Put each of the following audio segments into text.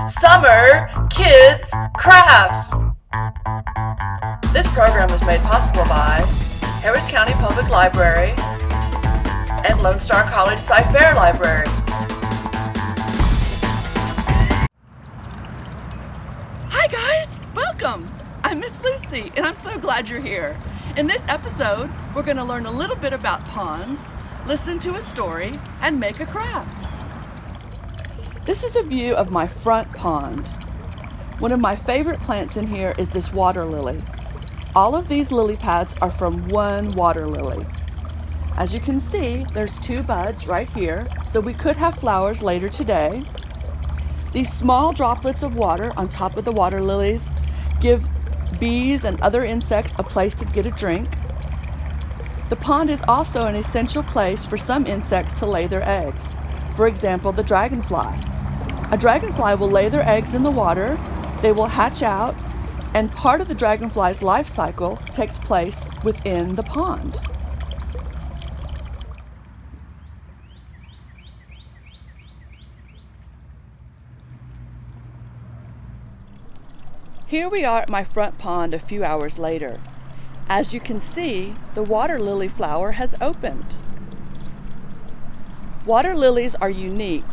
Summer Kids Crafts. This program was made possible by Harris County Public Library and Lone Star College Cy-Fair Library. Hi guys, welcome! I'm Miss Lucy and I'm so glad you're here. In this episode, we're going to learn a little bit about ponds, listen to a story, and make a craft. This is a view of my front pond. One of my favorite plants in here is this water lily. All of these lily pads are from one water lily. As you can see, there's 2 buds right here, so we could have flowers later today. These small droplets of water on top of the water lilies give bees and other insects a place to get a drink. The pond is also an essential place for some insects to lay their eggs. For example, the dragonfly. A dragonfly will lay their eggs in the water, they will hatch out, and part of the dragonfly's life cycle takes place within the pond. Here we are at my front pond a few hours later. As you can see, the water lily flower has opened. Water lilies are unique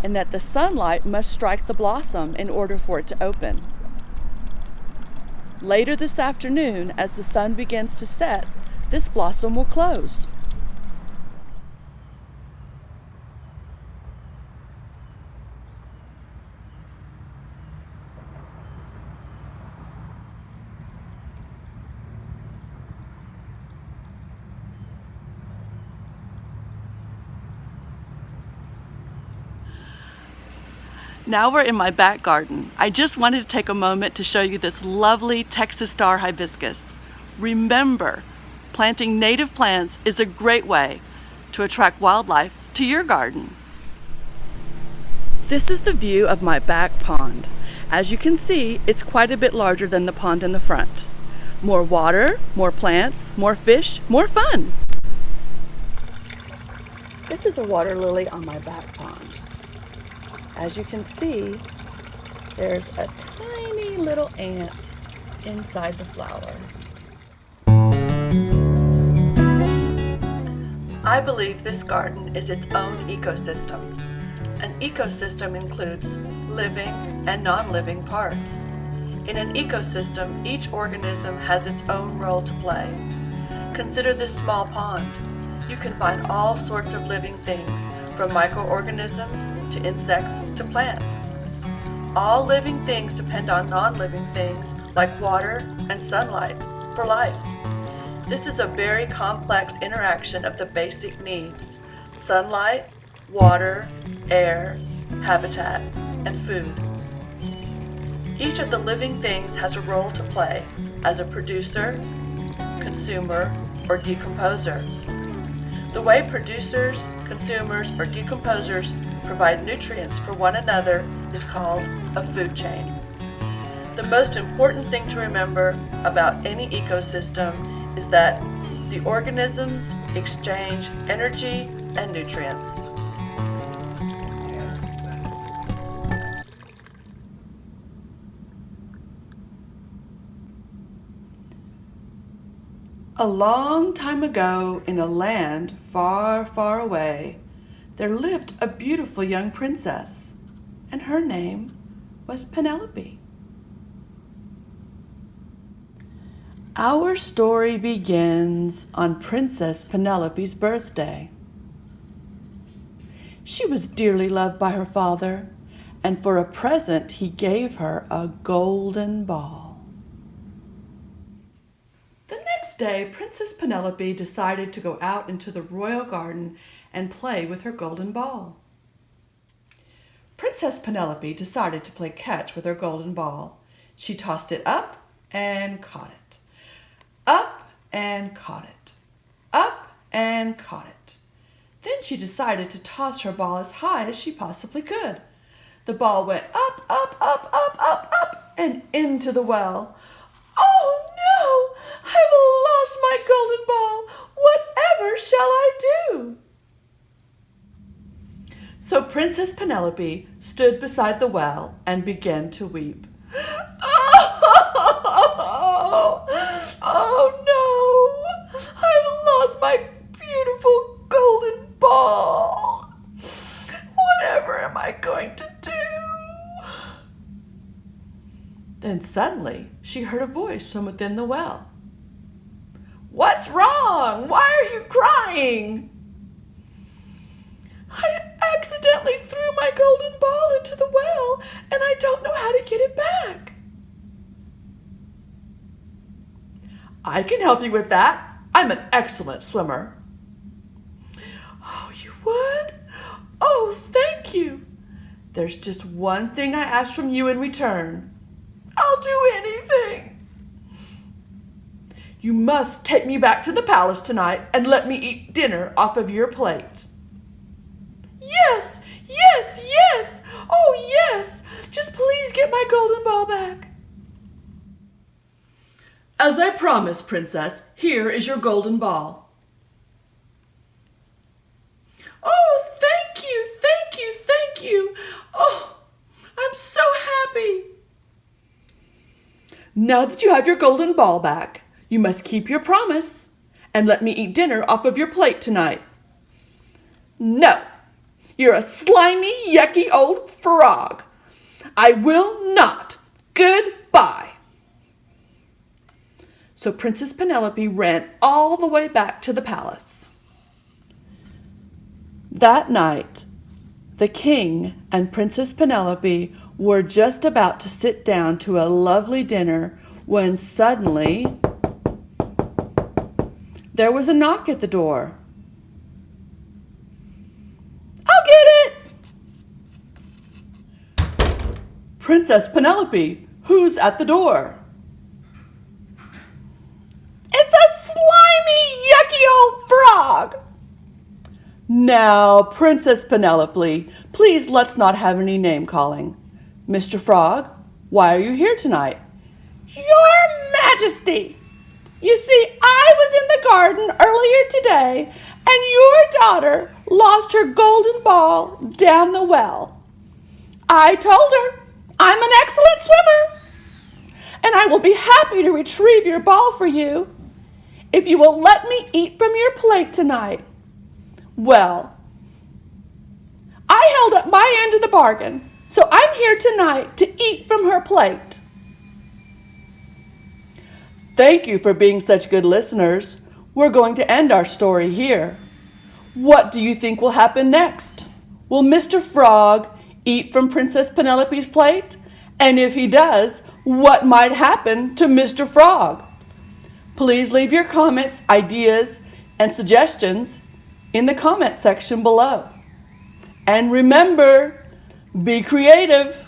in that the sunlight must strike the blossom in order for it to open. Later this afternoon, as the sun begins to set, this blossom will close. Now we're in my back garden. I just wanted to take a moment to show you this lovely Texas star hibiscus. Remember, planting native plants is a great way to attract wildlife to your garden. This is the view of my back pond. As you can see, it's quite a bit larger than the pond in the front. More water, more plants, more fish, more fun. This is a water lily on my back pond. As you can see, there's a tiny little ant inside the flower. I believe this garden is its own ecosystem. An ecosystem includes living and non-living parts. In an ecosystem, each organism has its own role to play. Consider this small pond. You can find all sorts of living things, from microorganisms to insects to plants. All living things depend on non-living things like water and sunlight for life. This is a very complex interaction of the basic needs: sunlight, water, air, habitat, and food. Each of the living things has a role to play as a producer, consumer, or decomposer. The way producers, consumers, or decomposers provide nutrients for one another is called a food chain. The most important thing to remember about any ecosystem is that the organisms exchange energy and nutrients. A long time ago, in a land far, far away, there lived a beautiful young princess, and her name was Penelope. Our story begins on Princess Penelope's birthday. She was dearly loved by her father, and for a present he gave her a golden ball. The next day, Princess Penelope decided to go out into the royal garden and play with her golden ball. Princess Penelope decided to play catch with her golden ball. She tossed it up and caught it. Up and caught it. Up and caught it. Then she decided to toss her ball as high as she possibly could. The ball went up, up, up, up, up, up, and into the well. Oh no! I've lost my golden ball! Whatever shall I do? So Princess Penelope stood beside the well and began to weep. Oh no! I've lost my beautiful golden ball. Whatever am I going to do? Then suddenly she heard a voice from within the well. What's wrong? Why are you crying? I accidentally threw my golden ball into the well and I don't know how to get it back. I can help you with that. I'm an excellent swimmer. Oh, you would? Oh, thank you. There's just one thing I ask from you in return. I'll do anything. You must take me back to the palace tonight and let me eat dinner off of your plate. Yes, yes, yes. Oh, yes. Just please get my golden ball back. As I promised, Princess, here is your golden ball. Oh, thank you, thank you, thank you. Oh, I'm so happy. Now that you have your golden ball back, you must keep your promise and let me eat dinner off of your plate tonight. No, you're a slimy, yucky old frog. I will not. Goodbye. So Princess Penelope ran all the way back to the palace. That night, the king and Princess Penelope were just about to sit down to a lovely dinner when suddenly there was a knock at the door. I'll get it! Princess Penelope, who's at the door? It's a slimy, yucky old frog. Now, Princess Penelope, please let's not have any name calling. Mr. Frog, why are you here tonight? Your Majesty, you see, I was in the garden earlier today, and your daughter lost her golden ball down the well. I told her I'm an excellent swimmer, and I will be happy to retrieve your ball for you if you will let me eat from your plate tonight. Well, I held up my end of the bargain, so I'm here tonight to eat from her plate. Thank you for being such good listeners. We're going to end our story here. What do you think will happen next? Will Mr. Frog eat from Princess Penelope's plate? And if he does, what might happen to Mr. Frog? Please leave your comments, ideas, and suggestions in the comment section below. And remember, be creative.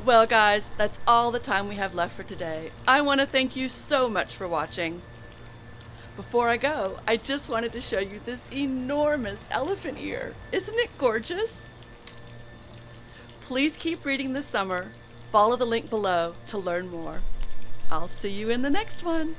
Well, guys, that's all the time we have left for today. I want to thank you so much for watching. Before I go, I just wanted to show you this enormous elephant ear. Isn't it gorgeous? Please keep reading this summer. Follow the link below to learn more. I'll see you in the next one.